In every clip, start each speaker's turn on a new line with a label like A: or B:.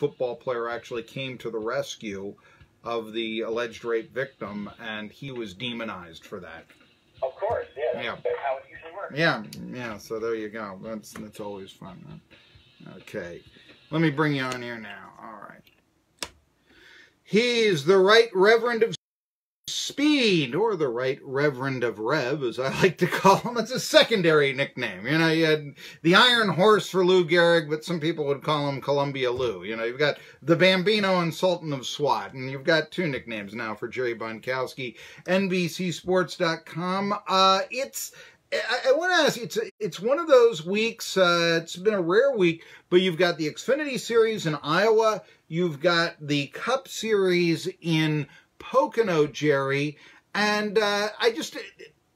A: football player actually came to the rescue of the alleged rape victim, and he was demonized for that.
B: Of course, yeah.
A: Yeah.
B: That's how it usually works.
A: Yeah. So there you go. That's always fun. Huh? Okay, let me bring you on here now. All right. He's the Right Reverend of Speed, or the Right Reverend of Rev, as I like to call him. It's a secondary nickname. You know, you had the Iron Horse for Lou Gehrig, but some people would call him Columbia Lou. You know, you've got the Bambino and Sultan of SWAT, and you've got two nicknames now for Jerry Bonkowski. NBCSports.com. I want to ask you, it's one of those weeks, it's been a rare week, but you've got the Xfinity Series in Iowa, you've got the Cup Series in Pocono, Jerry, and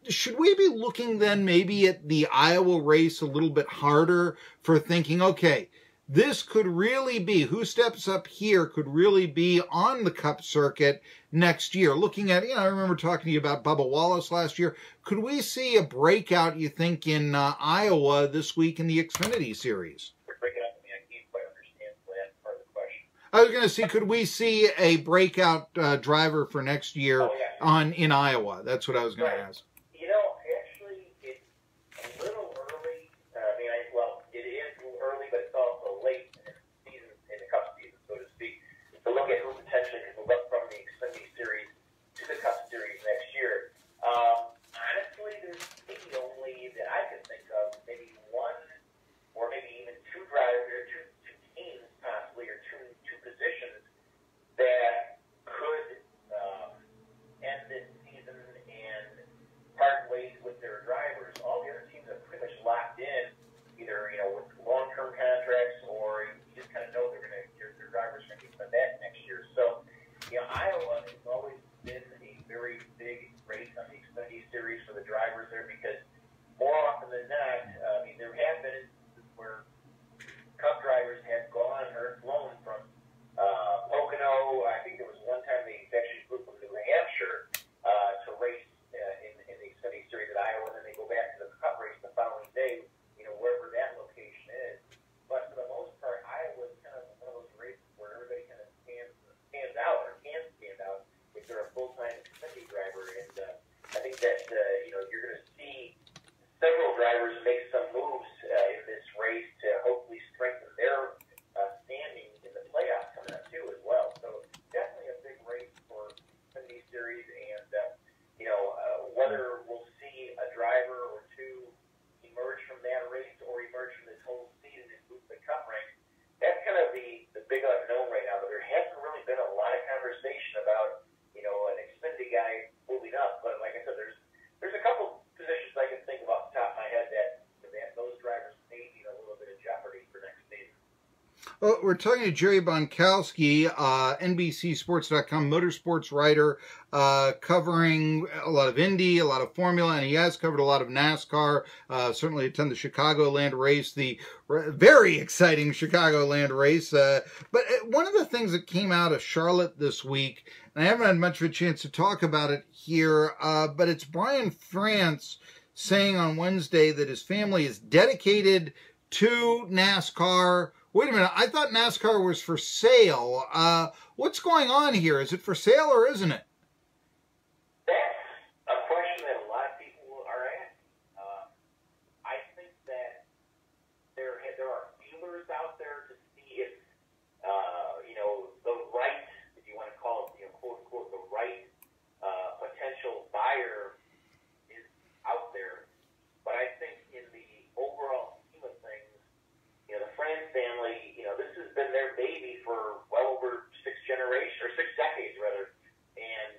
A: should we be looking then maybe at the Iowa race a little bit harder for thinking, okay, this could really be, who steps up here could really be on the Cup circuit next year? Looking at, I remember talking to you about Bubba Wallace last year. Could we see a breakout, you think, in Iowa this week in the Xfinity Series? I was going to see, could we see a breakout driver for next year in Iowa? That's what I was going to ask.
B: You know, actually, it's a little early. It is a little early, but it's also late in the season, in the Cup season, so to speak, to look at who potentially could move up from the Xfinity Series to the Cup Series next year. Honestly, there's maybe only that I can think of, maybe one or maybe even two drivers, two teams possibly, or two positions that could end this season and part ways with their drivers. All the other teams are pretty much locked in, either with long-term contracts, or you just kind of know their drivers are going to be coming back next year. So, Iowa has always been a very big race on the Xfinity Series for the drivers there, because more often than not, there have been instances where Cup drivers have gone or flown from Pocono. I think there was one time they actually flew from New Hampshire to race in the Xfinity Series at Iowa, and then they go back to the Cup race the following day, wherever that location is. But for the most part, Iowa is kind of one of those races where everybody kind of stands out, or can stand out, if they're a full-time Xfinity driver. And I think that you're going to see several drivers make some moves in this race to hopefully strengthen their standing in the playoffs coming up too as well. So definitely a big race for Xfinity Series, and whether we'll see a driver or two emerge from that race or emerge from this whole season and move the Cup ranks, that's kind of the big unknown right now. But there hasn't really been a lot of conversation about an Xfinity guy moving up. But like I said, there's a couple positions I can think of off the top of my head that those drivers may be in a little bit of jeopardy for next season.
A: Well, we're talking to Jerry Bonkowski, NBCSports.com motorsports writer, covering a lot of Indy, a lot of Formula, and he has covered a lot of NASCAR, certainly attended the Chicagoland race, the very exciting Chicagoland race. But one of the things that came out of Charlotte this week, and I haven't had much of a chance to talk about it here, but it's Brian France saying on Wednesday that his family is dedicated to NASCAR. Wait a minute, I thought NASCAR was for sale. What's going on here? Is it for sale or isn't it?
B: That's a question that a lot of people are asking. I think that there are feelers out there to see if, the right, if you want to call it, quote unquote, the right potential buyer is out there. But I think in the overall scheme of things, the France family, this has been their baby for well over 6 decades rather, and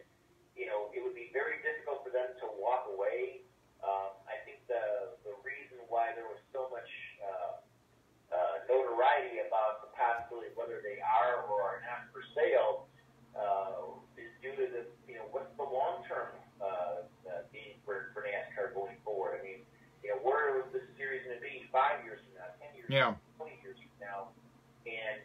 B: it would be very difficult for them to walk away. I think the reason why there was so much notoriety about the possibility of whether they are or are not for sale is due to the what's the long-term game for NASCAR going forward. I mean, where is this series going to be 5 years from now, 10 years from now, 20 years from now? And,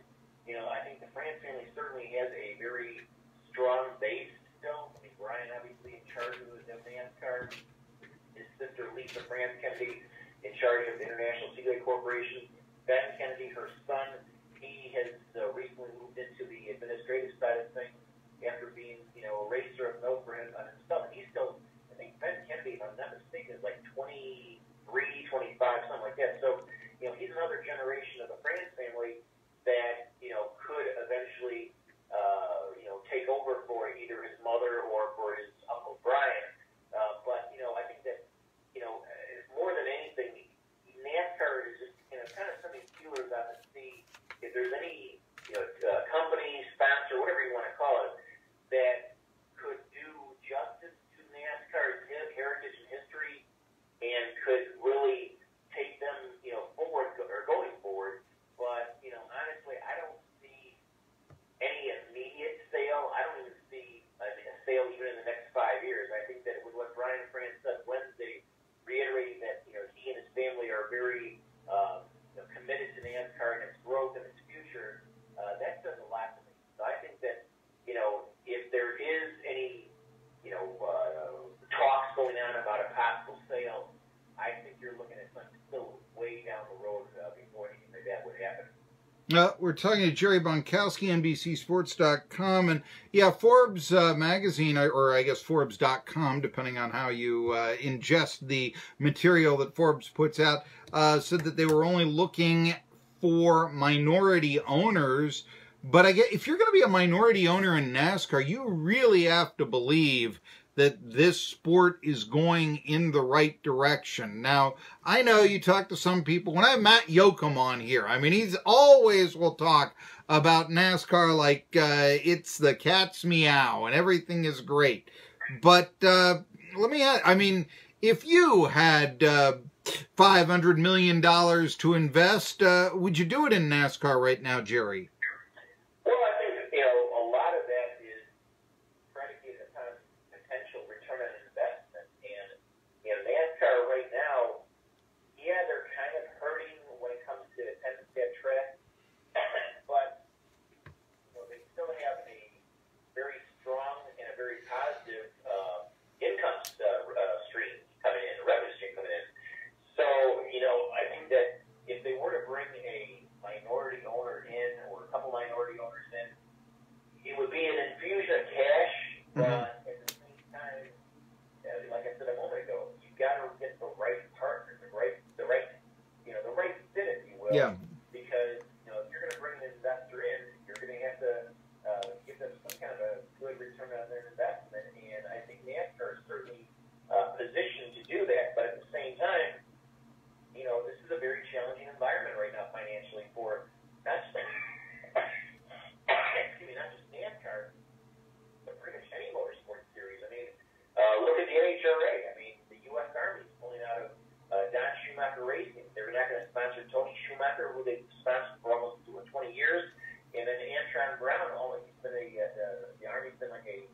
B: I think the France family certainly has a very strong base still. I mean, Brian obviously in charge of the NASCAR. His sister, Lisa France Kennedy, in charge of the International Speedway Corporation. Ben Kennedy, her son, he has recently
A: We're talking to Jerry Bonkowski, NBCSports.com, and yeah, Forbes magazine, or I guess Forbes.com, depending on how you ingest the material that Forbes puts out, said that they were only looking for minority owners. But I get, if you're going to be a minority owner in NASCAR, you really have to believe that this sport is going in the right direction. Now, I know you talk to some people. When I have Matt Yoakum on here, I mean, he's always will talk about NASCAR like it's the cat's meow and everything is great. But let me ask, I mean, if you had $500 million to invest, would you do it in NASCAR right now, Jerry?
B: Well, I think, a lot of that is predicated upon potential return on investment. And, NASCAR right now, yeah, they're kind of hurting when it comes to attendance at track, but, they still have a very strong and a very positive income stream coming in, revenue stream coming in. So, I think that if they were to bring a minority owner in or a couple minority owners in, it would be an infusion of cash, but at the same time, like I said a moment ago, you've got to get the right partner, the right fit, if you will.
A: Yeah.
B: Because, if you're going to bring an investor in, you're going to have to give them some kind of a good return on their investment. And I think NASCAR is certainly positioned to do that. But at the same time, this is a very challenging environment right now financially for not just NASCAR, but pretty much any motorsport series. I mean, look at the NHRA. I mean, the U.S. Army is pulling out of Don Schumacher Racing. They're not going to sponsor Tony Schumacher, who they've sponsored for almost 20 years. And then Antron Brown, he's been the Army's been like a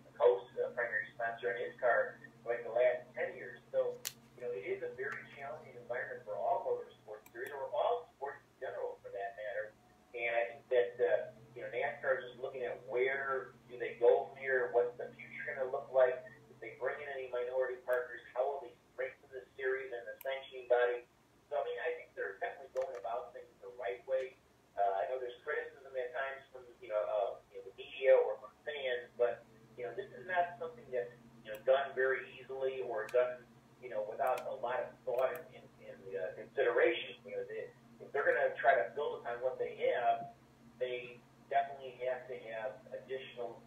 B: primary sponsor in his car for like the last 10 years. So, it is a very challenging environment for all motorsports series, or all sports in general for that matter. And I think that, NASCAR is just looking at where do they go from here, what's the future going to look like, if they bring in any minority partners, how will they strengthen the series and the sanctioning body. So, I mean, I think they're definitely going about things the right way. I know there's criticism at times from, the media or from fans, but, this is not something that's, done very easily or done, without a lot of thought and consideration. If they're going to try to build upon what they have, they definitely have to have additional,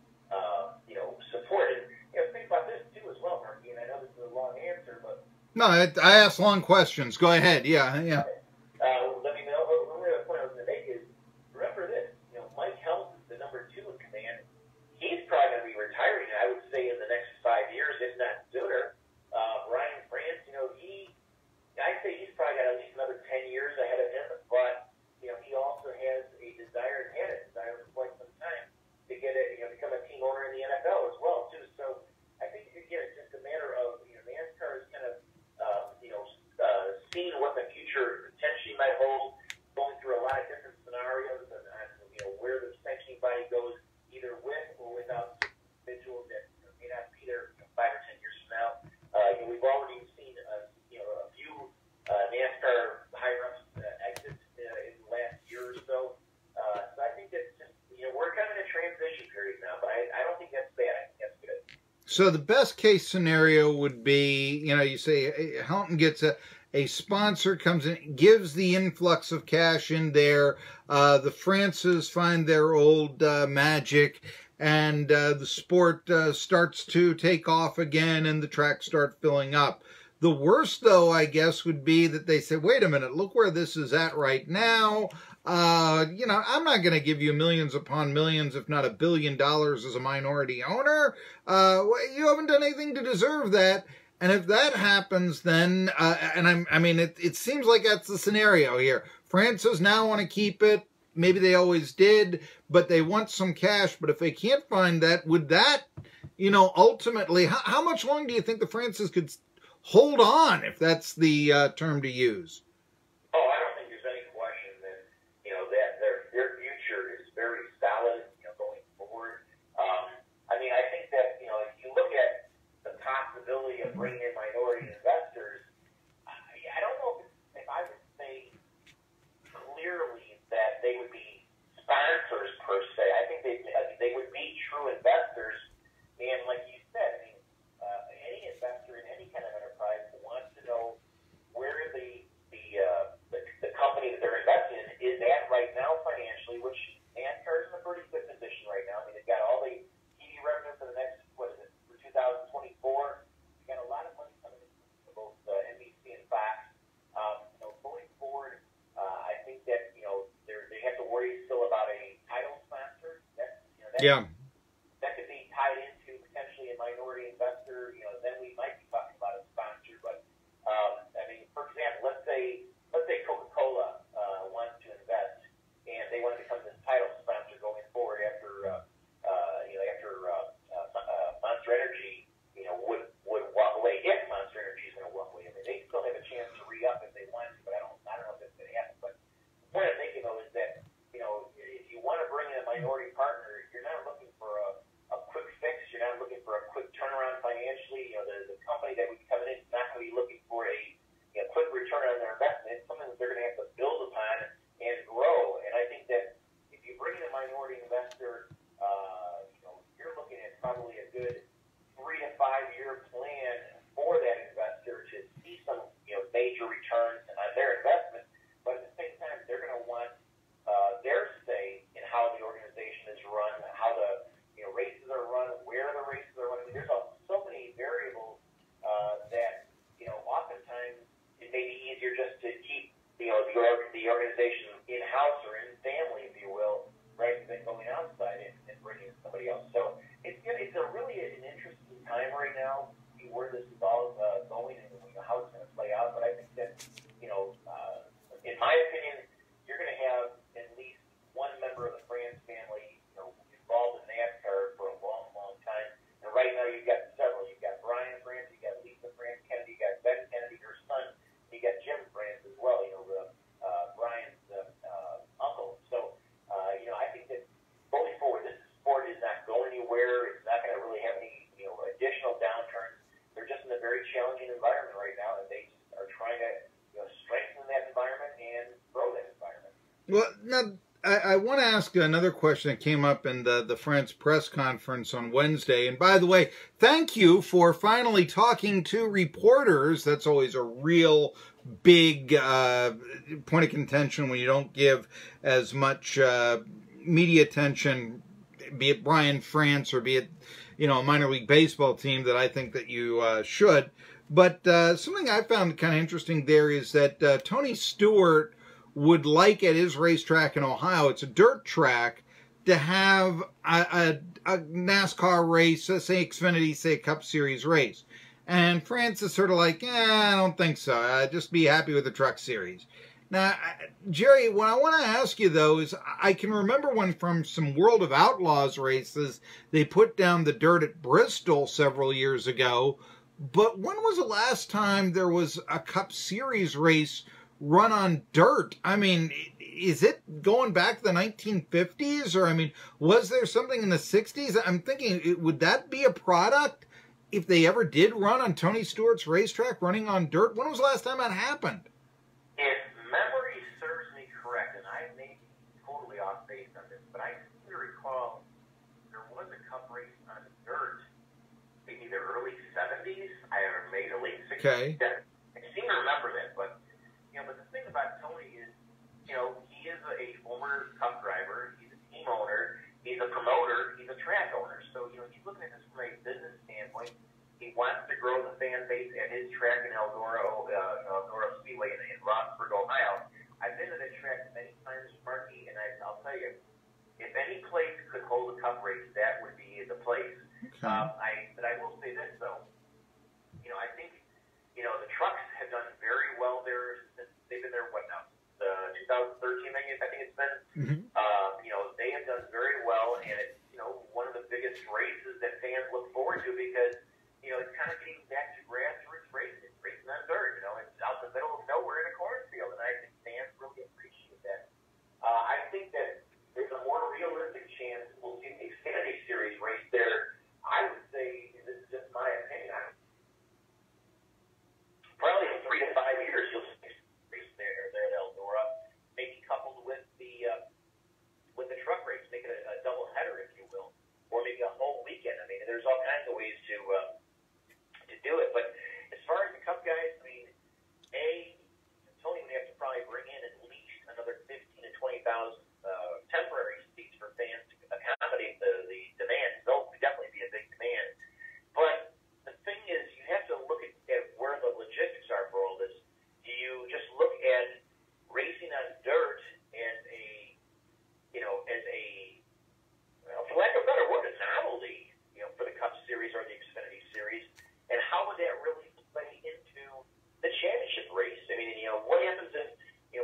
B: support. And, think about this, too, as well, Marky, and I know this is a long answer, but...
A: No, I ask long questions. Go ahead. Yeah.
B: Let me know. The point I was going to make is, remember this, Mike Helms is the number 2 in command. He's probably going to be retiring, I would say, in the next 5 years, if not sooner. Brian France, I'd say he's probably got at least another 10 years ahead of him, but, he also has a desire, for quite some time, to get become a team owner in the NFL as well, too. So I think, again, it's just a matter of, NASCAR is kind of, seeing what the future potentially might hold, going through a lot of different scenarios and where the sanctioning body goes, either with or without individuals that may not be there 5 or 10 years from now. We've already seen a few NASCAR higher-ups exit in the last year or so. So I think that's just, we're kind of in a transition period now, but I don't think that's bad. I think that's good.
A: So the best case scenario would be, you say Helton gets a sponsor comes in, gives the influx of cash in there. The Frances find their old magic, and the sport starts to take off again, and the tracks start filling up. The worst, though, I guess, would be that they say, wait a minute, look where this is at right now. I'm not going to give you millions upon millions, if not $1 billion as a minority owner. You haven't done anything to deserve that. And if that happens, then, it seems like that's the scenario here. Francis now want to keep it. Maybe they always did, but they want some cash. But if they can't find that, would that, ultimately, how much longer do you think the Francis could hold on, if that's the term to use?
B: Oh, I don't think there's any question that, that their future is very solid, going forward. I think that, if you look at the possibility of bringing in minority investors, I don't know if I would say clearly that they would be sponsoring per se. I think they would be true investors, and like you said, I mean, any investor in any kind of enterprise wants to know where the company that they're investing in is at right now financially, which NASCAR is in a pretty good position right now. I mean, they've got all the TV revenue for the next, what is it, for 2024. They've got a lot of money coming in from both NBC and Fox. Going forward, I think that, they have to worry still about a title sponsor.
A: Yeah.
B: That could be tied into potentially a minority investor. Then we might be talking about a sponsor. But, I mean, for example, let's say Coca-Cola wants to invest, and they want to become this title sponsor going forward after Monster Energy, would walk away. If Monster Energy is going to walk away, I mean, they still have a chance to re-up if they want to, but I don't know if that's going to happen. But the point I'm thinking of is that, if you want to bring in a minority partner, you're not looking for a quick fix. You're not looking for a quick turnaround financially. The company that would be coming in is not going to be looking for a quick return on their investment. It's something that they're going to have to build upon and grow. And I think that if you bring in a minority investor, you're looking at probably a good 3 to 5 year plan for that investor to see some major returns on their investment. But at the same time, they're going to want their say in how the organization is run, how the races are run, where the races are run. I mean, there's so many variables that oftentimes it may be easier just to keep the organization in house or in family, if you will, rather than going outside and bringing somebody else. So it's a really an interesting time right now, where this is all going and how it's going to play out. But I think that in my opinion, you're going to have at least one member of the France family involved in NASCAR for a long, long time. And right now you've got several. You've got Brian France, you've got Lisa France Kennedy, you got Ben Kennedy, her son, you got Jim France as well, Brian's uncle. So, I think that going forward, this sport is not going anywhere. It's not going to really have any, additional downturns. They're just in a very challenging environment right now, and they are trying to, strengthen that environment and grow that environment.
A: Well, now, I want to ask another question that came up in the France press conference on Wednesday. And by the way, thank you for finally talking to reporters. That's always a real big point of contention when you don't give as much media attention, be it Brian France or be it, a minor league baseball team, that I think that you should. But something I found kind of interesting there is that Tony Stewart would like at his racetrack in Ohio, it's a dirt track, to have a NASCAR race, say Xfinity, say a Cup Series race. And France is sort of like, I don't think so. Just be happy with the Truck Series. Now, Jerry, what I want to ask you, though, is I can remember when from some World of Outlaws races, they put down the dirt at Bristol several years ago. But when was the last time there was a Cup Series race run on dirt? I mean, is it going back to the 1950s? Or, I mean, was there something in the 60s? I'm thinking, would that be a product if they ever did run on Tony Stewart's racetrack, running on dirt? When was the last time that happened?
B: If memory serves me correct, and I may be totally off base on this, but I seem to recall there was a Cup race on dirt, maybe the early 70s, or maybe the late 60s.
A: Okay.
B: I seem to remember that, but but the thing about Tony is, he is a former Cup driver, he's a team owner, he's a promoter, he's a track owner. So, he's looking at this from a business standpoint. He wants to grow the fan base at his track in Eldora Speedway in Rossburg, Ohio. I've been to that track many times, Marky, and I'll tell you, if any place could hold a Cup race, that would be the place.
A: Okay.
B: But I will say this, though. I think, the trucks have done very well there since they've been there, 2013, I think it's been.
A: Mm-hmm.
B: They have done very well, and it's, one of the biggest races that fans look forward to because, it's kind of getting back to grassroots racing. It's racing on dirt, it's out in the middle of nowhere in a cornfield, and I think fans really appreciate that. I think that there's a more realistic chance we'll see the Xfinity Series race there. I would say, and this is just my opinion, probably in 3 to 5 years you'll see a race there at Eldora, maybe coupled with the truck race, make it a accommodate the demand. There'll definitely be a big demand. But the thing is, you have to look at where the logistics are for all this. Do you just look at racing on dirt as a, for lack of a better word, a novelty, for the Cup Series or the Xfinity Series? And how would that really play into the championship race? I mean, what happens if,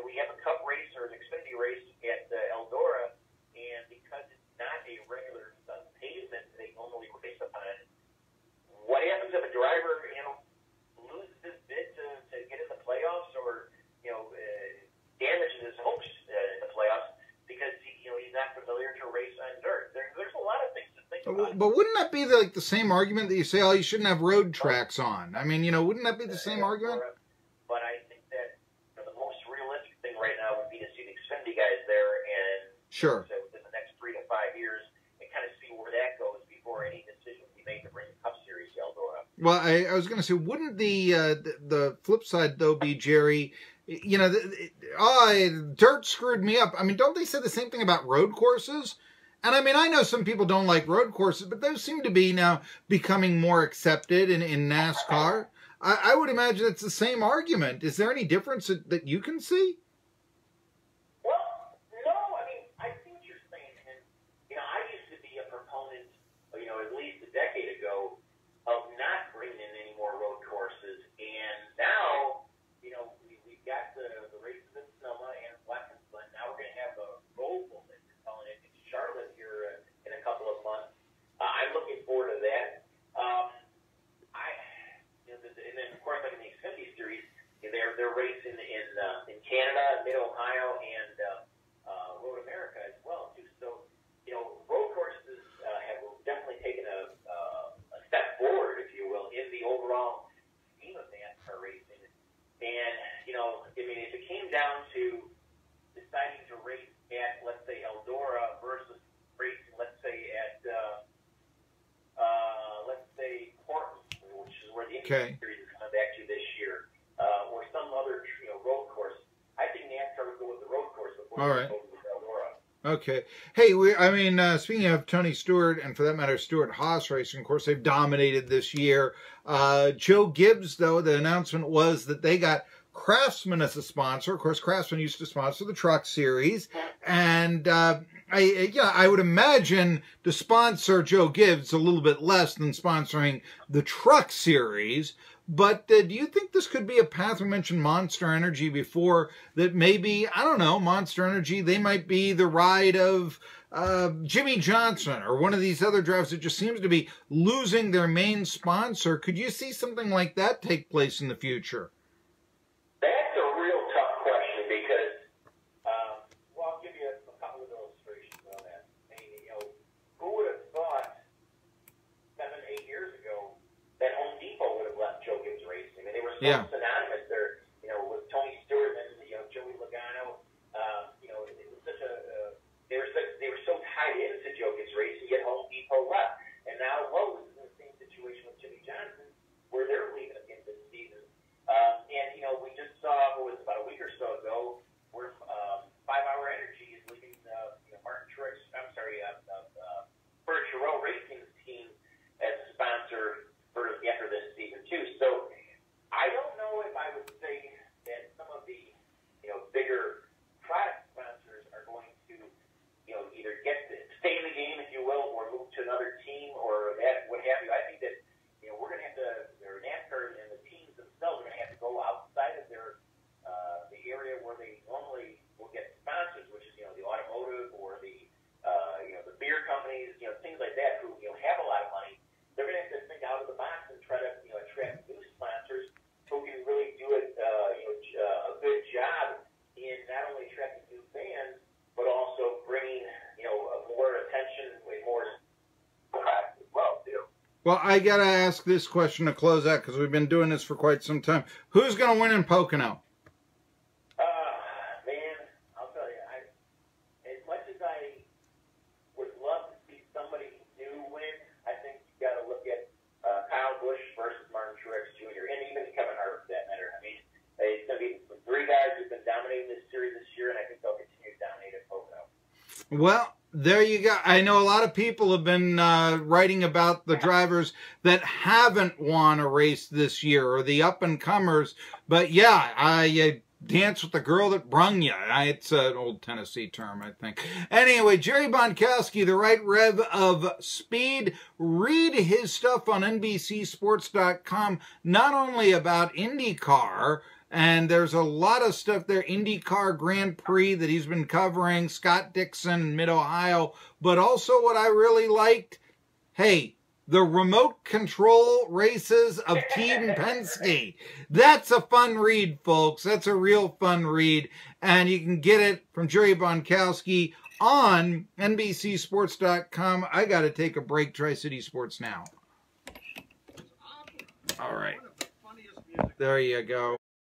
B: we have a Cup race or an Xfinity race at Eldora, and because it's not a regular pavement they normally race upon, what happens if a driver, loses his bid to get in the playoffs, or, damages his hopes in the playoffs because he's not familiar to race on dirt? There's a lot of things to think about.
A: But wouldn't that be the same argument that you say, oh, you shouldn't have road tracks on? I mean, wouldn't that be the same argument?
B: But I think that the most realistic thing right now would be to see the Xfinity guys there, and
A: sure,
B: so within the next 3 to 5 years, and kind of see where that goes before any decision be made to bring the Cup Series to Eldora. Well,
A: I was going to say, wouldn't the flip side though be, Jerry? Dirt screwed me up. I mean, don't they say the same thing about road courses? And I mean, I know some people don't like road courses, but those seem to be now becoming more accepted in NASCAR. I would imagine it's the same argument. Is there any difference that you can see?
B: Well, no. I mean, I see what you're saying. And, I used to be a proponent, at least a decade ago, of not bringing in any more road courses. And now, we've got the races in Sonoma and Watkins-Glen. Now we're going to have a Roval, as you're calling it, in Charlotte here in a couple of months. I'm looking forward to that. And then, of course, like in the Xfinity Series, they're racing in Canada, Mid-Ohio, and Road America as well, too. So, road courses have definitely taken a step forward, if you will, in the overall scheme of NASCAR racing. And, if it came down to deciding to race at, let's say, Eldora versus racing, let's say, at, Portland, which is where the Xfinity Series is coming back to this year, or some other, road course, I think NASCAR would go with the road course before they go with Eldora.
A: Okay. Hey, speaking of Tony Stewart, and for that matter, Stewart-Haas Racing, of course, they've dominated this year. Joe Gibbs, though, the announcement was that they got Craftsman as a sponsor. Of course, Craftsman used to sponsor the Truck Series. And I would imagine to sponsor Joe Gibbs a little bit less than sponsoring the Truck Series. But do you think this could be a path? We mentioned Monster Energy before, that maybe, I don't know, Monster Energy, they might be the ride of Jimmy Johnson or one of these other drivers that just seems to be losing their main sponsor. Could you see something like that take place in the future?
B: That's a real tough question because, I'll give you a couple of illustrations on that. I mean, who would have thought 7, 8 years ago that Home Depot would have left Joe Gibbs Racing? I mean, they were so synonymous there, with Tony Stewart and Joey Logano. It was such they were so tied into Joe Gibbs Racing, yet Home Depot left. And now Lowe's is in the same situation with Jimmy Johnson, where they're leaving at the end of the season. We just saw, about a week or so ago, where 5-Hour Energy is leaving Martin Truex, Furniture Row Racing's team as a sponsor after this season, too. So I don't know if I would say that some of the bigger product sponsors are going to either stay in the game, if you will, or move to another team or what have you. I think that we're going to have to, or NASCAR and the teams themselves are going to have to go outside of their the area where they normally will get sponsors, which is the automotive or the beer companies, things like that, who have a lot of money. They're going to have to think out of the box and try to attract new sponsors who can really do it a good job in not only attracting new fans but also bringing more attention with more product as well too.
A: Well, I got to ask this question to close out because we've been doing this for quite some time. Who's going to win in Pocono?
B: Man, I'll tell you, as much as I would love to see somebody new win, I think you've got to look at Kyle Busch versus Martin Truex Jr. and even Kevin Harvick, for that matter. I mean, it's going to be 3 guys who've been dominating this series this year, and I think they'll continue to dominate at Pocono.
A: Well, There you go. I know a lot of people have been writing about the drivers that haven't won a race this year, or the up-and-comers. But yeah, I dance with the girl that brung you. It's an old Tennessee term, I think. Anyway, Jerry Bonkowski, the right rev of speed. Read his stuff on NBCSports.com, not only about IndyCar, and there's a lot of stuff there, IndyCar Grand Prix that he's been covering, Scott Dixon, Mid-Ohio, but also what I really liked, hey, the remote control races of Team Penske. That's a fun read, folks. That's a real fun read. And you can get it from Jerry Bonkowski on NBCSports.com. I got to take a break. Tri-City Sports Now. All right. There you go.